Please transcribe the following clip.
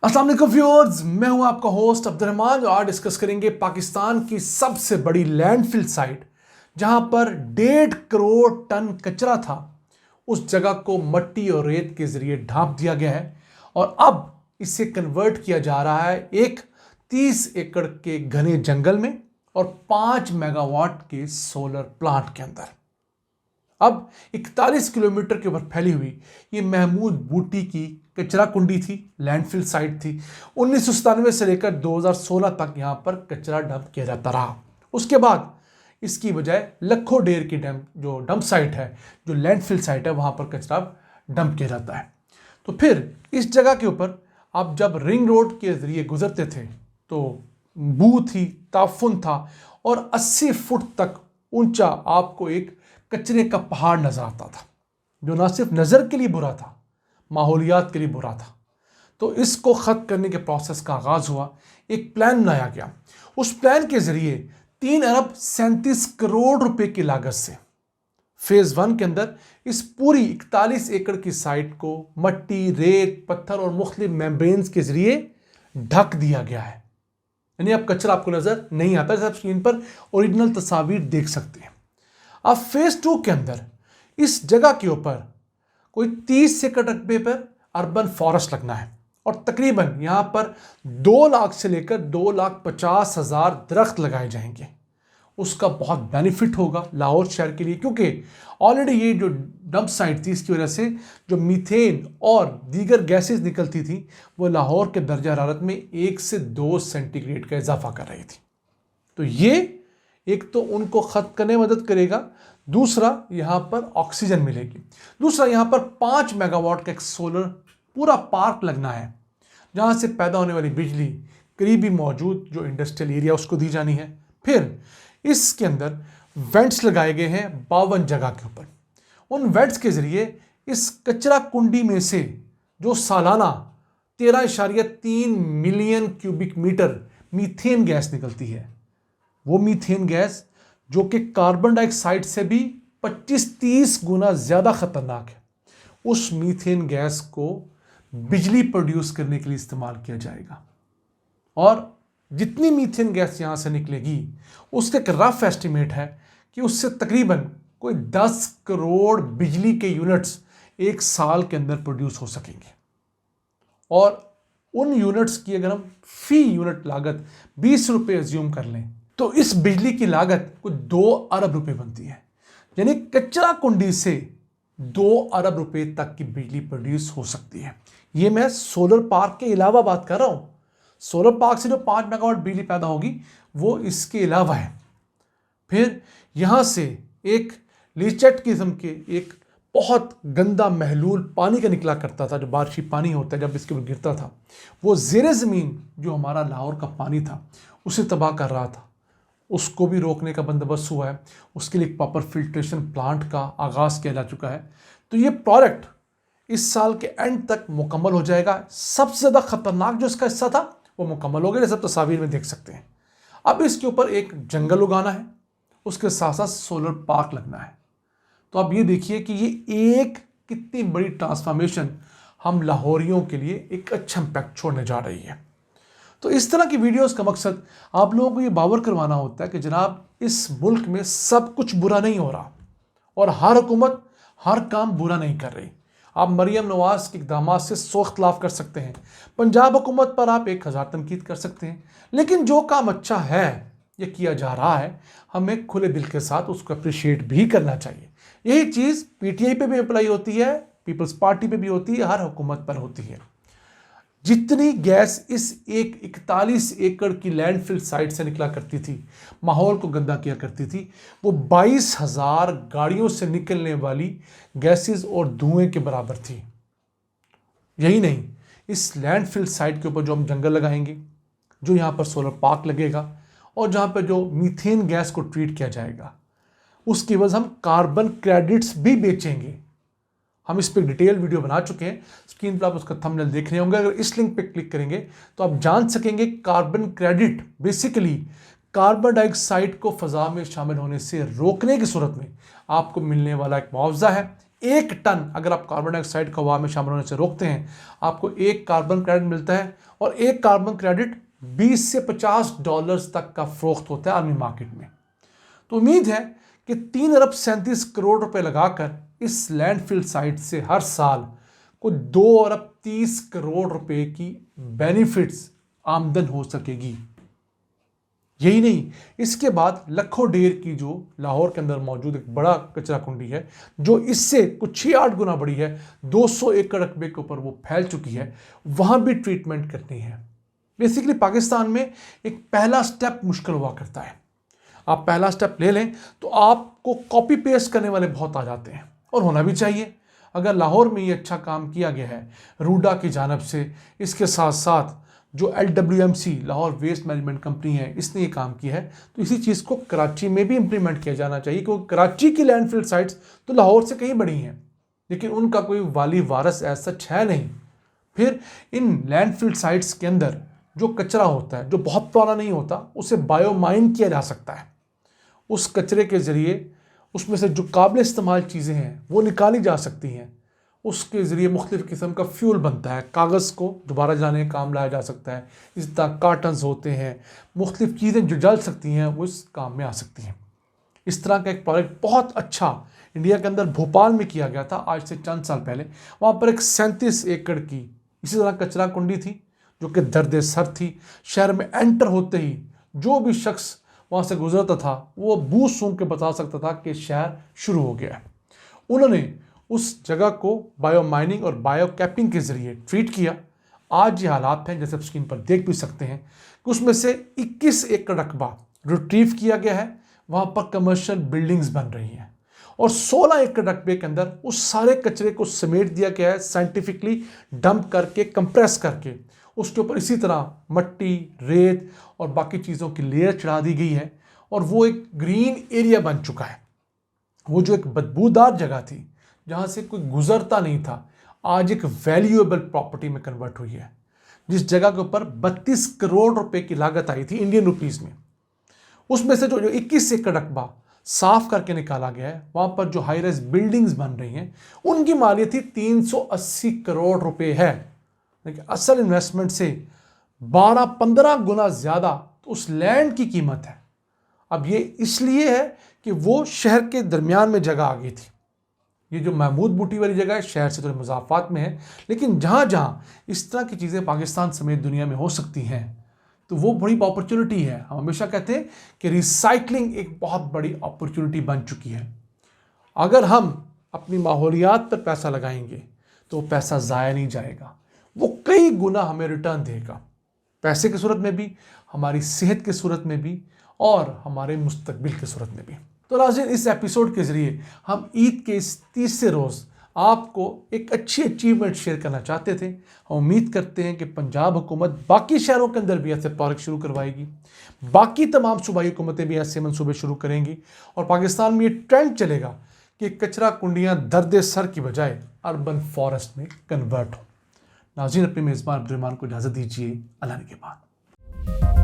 अस्सलाम वालेकुम व्यूअर्स, मैं हूं आपका होस्ट अब्दुर्रहमान। आज डिस्कस करेंगे पाकिस्तान की सबसे बड़ी लैंडफिल साइट जहां पर 1.5 करोड़ टन कचरा था। उस जगह को मिट्टी और रेत के जरिए ढांप दिया गया है और अब इसे कन्वर्ट किया जा रहा है एक 30 एकड़ के घने जंगल में और 5 मेगावाट के सोलर प्लांट के अंदर। अब 41 किलोमीटर के ऊपर फैली हुई ये महमूद बूटी की कचरा कुंडी थी, लैंडफिल साइट थी। 1997 से लेकर 2016 तक यहां पर कचरा डंप किया जाता रहा। उसके बाद इसकी बजाय लखों डेर की डंप साइट है, जो लैंडफिल साइट है, वहां पर कचरा डंप किया जाता है। तो फिर इस जगह के ऊपर आप जब रिंग रोड के जरिए गुजरते थे तो बू थी, ताफुन था और 80 फुट तक ऊंचा आपको एक कचरे का पहाड़ नजर आता था, जो ना सिर्फ नज़र के लिए बुरा था, माहौलियात के लिए बुरा था। तो इसको ख़त्म करने के प्रोसेस का आगाज़ हुआ, एक प्लान बनाया गया। उस प्लान के ज़रिए 3 अरब 37 करोड़ रुपए की लागत से फेज़ 1 के अंदर इस पूरी 41 एकड़ की साइट को मट्टी, रेत, पत्थर और मुख्तलिफ मेम्ब्रेन्स के ज़रिए ढक दिया गया है। यानी अब कचरा आपको नज़र नहीं आता, जैसे आप स्क्रीन पर ओरिजिनल तस्वीर देख सकते हैं। अब फेज़ 2 के अंदर इस जगह के ऊपर कोई 30 एकड़ रकबे पर अर्बन फॉरेस्ट लगना है और तकरीबन यहाँ पर 2 लाख से लेकर 2,50,000 दरख्त लगाए जाएंगे। उसका बहुत बेनिफिट होगा लाहौर शहर के लिए, क्योंकि ऑलरेडी ये जो डंप साइट थी, इसकी वजह से जो मीथेन और दीगर गैसेस निकलती थी वो लाहौर के दर्जा हरारत में 1 से 2 सेंटीग्रेड का इजाफा कर रही थी। तो ये एक तो उनको ख़त्म करने में मदद करेगा, दूसरा यहाँ पर ऑक्सीजन मिलेगी, दूसरा यहाँ पर 5 मेगावाट का एक सोलर पूरा पार्क लगना है, जहाँ से पैदा होने वाली बिजली करीबी मौजूद जो इंडस्ट्रियल एरिया उसको दी जानी है। फिर इसके अंदर वेंट्स लगाए गए हैं 52 जगह के ऊपर। उन वेंट्स के ज़रिए इस कचरा कुंडी में से जो सालाना 13.3 million cubic metre methane gas निकलती है, वो मीथेन गैस जो कि कार्बन डाइऑक्साइड से भी 25-30 गुना ज़्यादा ख़तरनाक है, उस मीथेन गैस को बिजली प्रोड्यूस करने के लिए इस्तेमाल किया जाएगा। और जितनी मीथेन गैस यहाँ से निकलेगी उसका एक रफ एस्टिमेट है कि उससे तकरीबन कोई 10 करोड़ बिजली के यूनिट्स एक साल के अंदर प्रोड्यूस हो सकेंगे। और उन यूनिट्स की अगर हम फी यूनिट लागत 20 रुपये एज्यूम कर लें तो इस बिजली की लागत कुछ 2 अरब रुपए बनती है। यानी कचरा कुंडी से 2 अरब रुपए तक की बिजली प्रोड्यूस हो सकती है। ये मैं सोलर पार्क के अलावा बात कर रहा हूं। सोलर पार्क से जो 5 मेगावाट बिजली पैदा होगी वो इसके अलावा है। फिर यहां से एक लीचेट किस्म के एक बहुत गंदा महलूल पानी का निकला करता था, जो बारिशी पानी होता है, जब इसके ऊपर गिरता था वो ज़ेरे ज़मीन जो हमारा लाहौर का पानी था उसे तबाह कर रहा था। उसको भी रोकने का बंदोबस्त हुआ है। उसके लिए एक प्रॉपर फिल्ट्रेशन प्लांट का आगाज़ किया जा चुका है। तो ये प्रोजेक्ट इस साल के एंड तक मुकम्मल हो जाएगा। सबसे ज़्यादा ख़तरनाक जो इसका हिस्सा था वो मुकम्मल हो गया, जैसे आप तस्वीर में देख सकते हैं। अब इसके ऊपर एक जंगल उगाना है, उसके साथ साथ सोलर पार्क लगना है। तो आप ये देखिए कि ये एक कितनी बड़ी ट्रांसफॉर्मेशन हम लाहौरियों के लिए एक अच्छा इम्पैक्ट छोड़ने जा रही है। तो इस तरह की वीडियोस का मकसद आप लोगों को ये बावर करवाना होता है कि जनाब इस मुल्क में सब कुछ बुरा नहीं हो रहा और हर हुकूमत हर काम बुरा नहीं कर रही। आप मरियम नवाज के इक़दाम से सौ इख्तलाफ कर सकते हैं, पंजाब हुकूमत पर आप 1000 तनकीद कर सकते हैं, लेकिन जो काम अच्छा है ये किया जा रहा है, हमें खुले दिल के साथ उसको अप्रिशिएट भी करना चाहिए। यही चीज़ PTI पे भी अप्लाई होती है, पीपल्स पार्टी पे भी होती है, हर हुकूमत पर होती है। जितनी गैस इस एक 41 एकड़ की लैंडफिल साइट से निकला करती थी, माहौल को गंदा किया करती थी, वो 22,000 गाड़ियों से निकलने वाली गैसेस और धुएं के बराबर थी। यही नहीं, इस लैंडफिल साइट के ऊपर जो हम जंगल लगाएंगे, जो यहाँ पर सोलर पार्क लगेगा और जहाँ पर जो मीथेन गैस को ट्रीट किया जाएगा, उसकी वजह हम कार्बन क्रेडिट्स भी बेचेंगे। हम इस पर डिटेल वीडियो बना चुके हैं, स्क्रीन पर आप उसका थंबनेल देख रहे होंगे। अगर इस लिंक पे क्लिक करेंगे तो आप जान सकेंगे carbon credit basically carbon dioxide को फ़ज़ा में शामिल होने से रोकने की सूरत में आपको मिलने वाला एक मुआवजा है। 1 टन अगर आप कार्बन डाइऑक्साइड को हवा में शामिल होने से रोकते हैं, आपको 1 कार्बन क्रेडिट मिलता है, और 1 कार्बन क्रेडिट 20 से $50 तक का फरोख्त होता है आलमी मार्केट में। तो उम्मीद है कि 3 अरब 37 करोड़ रुपए लगाकर इस लैंडफिल साइट से हर साल कुछ 2 अरब 30 करोड़ रुपए की बेनिफिट्स आमदन हो सकेगी। यही नहीं, इसके बाद लखों ढेर की जो लाहौर के अंदर मौजूद एक बड़ा कचरा कुंडी है, जो इससे कुछ 6-8 गुना बड़ी है, 200 एकड़ रकबे के ऊपर वो फैल चुकी है, वहां भी ट्रीटमेंट करनी है। बेसिकली पाकिस्तान में एक पहला स्टेप मुश्किल हुआ करता है। आप पहला स्टेप ले लें तो आपको कॉपी पेस्ट करने वाले बहुत आ जाते हैं, और होना भी चाहिए। अगर लाहौर में ये अच्छा काम किया गया है रूडा की जानिब से, इसके साथ साथ जो LWMC Lahore waste management company है, इसने ये काम किया है, तो इसी चीज़ को कराची में भी इंप्लीमेंट किया जाना चाहिए, क्योंकि कराची की लैंडफिल साइट्स तो लाहौर से कहीं बड़ी हैं, लेकिन उनका कोई वाली वारस ऐसा सच है नहीं। फिर इन लैंडफिल साइट्स के अंदर जो कचरा होता है, जो बहुत पुराना नहीं होता, उसे बायोमाइन किया जा सकता है। उस कचरे के ज़रिए उसमें से जो काबिल इस्तेमाल चीज़ें हैं वो निकाली जा सकती हैं। उसके ज़रिए मुख्तलिफ़ किस्म का फ्यूल बनता है, कागज़ को दोबारा जलाने का काम लाया जा सकता है। इस तरह कार्टन्स होते हैं, मुख्तलिफ़ चीज़ें जो जल सकती हैं वो इस काम में आ सकती हैं। इस तरह का एक प्रोजेक्ट बहुत अच्छा इंडिया के अंदर भोपाल में किया गया था आज से चंद साल पहले। वहाँ पर एक 37 एकड़ की इसी तरह कचरा कुंडी थी, जो कि दर्द सर थी। शहर में एंटर होते ही जो भी शख्स वहाँ से गुजरता था वो बू सूंघ के बता सकता था कि शहर शुरू हो गया है। उन्होंने उस जगह को बायो माइनिंग और बायो कैपिंग के ज़रिए ट्रीट किया। आज ये हालात हैं, जैसे आप स्क्रीन पर देख भी सकते हैं, कि उसमें से 21 एकड़ रकबा रिट्रीव किया गया है। वहाँ पर कमर्शियल बिल्डिंग्स बन रही हैं, और 16 एकड़ रकबे के अंदर उस सारे कचरे को समेट दिया गया है, साइंटिफिकली डंप करके, कंप्रेस करके। उसके ऊपर इसी तरह मट्टी, रेत और बाकी चीज़ों की लेयर चढ़ा दी गई है, और वो एक ग्रीन एरिया बन चुका है। वो जो एक बदबूदार जगह थी जहाँ से कोई गुजरता नहीं था, आज एक वैल्यूएबल प्रॉपर्टी में कन्वर्ट हुई है, जिस जगह के ऊपर 32 करोड़ रुपए की लागत आई थी इंडियन रुपीस में। उसमें से जो 21 एकड़ रकबा साफ करके निकाला गया है, वहाँ पर जो हाई राइज बिल्डिंग्स बन रही हैं, उनकी मालियत ही 380 करोड़ रुपए है। लेकिन असल इन्वेस्टमेंट से 12-15 गुना ज़्यादा तो उस लैंड की कीमत है। अब ये इसलिए है कि वो शहर के दरमियान में जगह आ गई थी। ये जो महमूद बूटी वाली जगह है, शहर से थोड़े मुजाफात में है, लेकिन जहाँ जहाँ इस तरह की चीज़ें पाकिस्तान समेत दुनिया में हो सकती हैं, तो वो बड़ी अपॉर्चुनिटी है। हम हमेशा कहते हैं कि रिसाइकलिंग एक बहुत बड़ी अपॉर्चुनिटी बन चुकी है। अगर हम अपनी माहौलियात पर पैसा लगाएंगे तो वो पैसा ज़ाया नहीं जाएगा, वो कई गुना हमें रिटर्न देगा, पैसे की सूरत में भी, हमारी सेहत की सूरत में भी, और हमारे मुस्तकबिल की सूरत में भी। तो नाज़रीन, इस एपिसोड के ज़रिए हम ईद के इस 30 रोज़ आपको एक अच्छी अचीवमेंट शेयर करना चाहते थे। हम उम्मीद करते हैं कि पंजाब हुकूमत बाकी शहरों के अंदर भी ऐसे प्रोजेक्ट शुरू करवाएगी, बाकी तमाम सूबाई हुकूमतें भी ऐसे मंसूबे शुरू करेंगी, और पाकिस्तान में ये ट्रेंड चलेगा कि कचरा कुंडियाँ दर्द सर की बजाय अर्बन फॉरेस्ट में कन्वर्ट हो। नाज़रीन, अपने मेज़बान अब्दुर्रहमान को इजाज़त दीजिए। अल्लाह के बाद।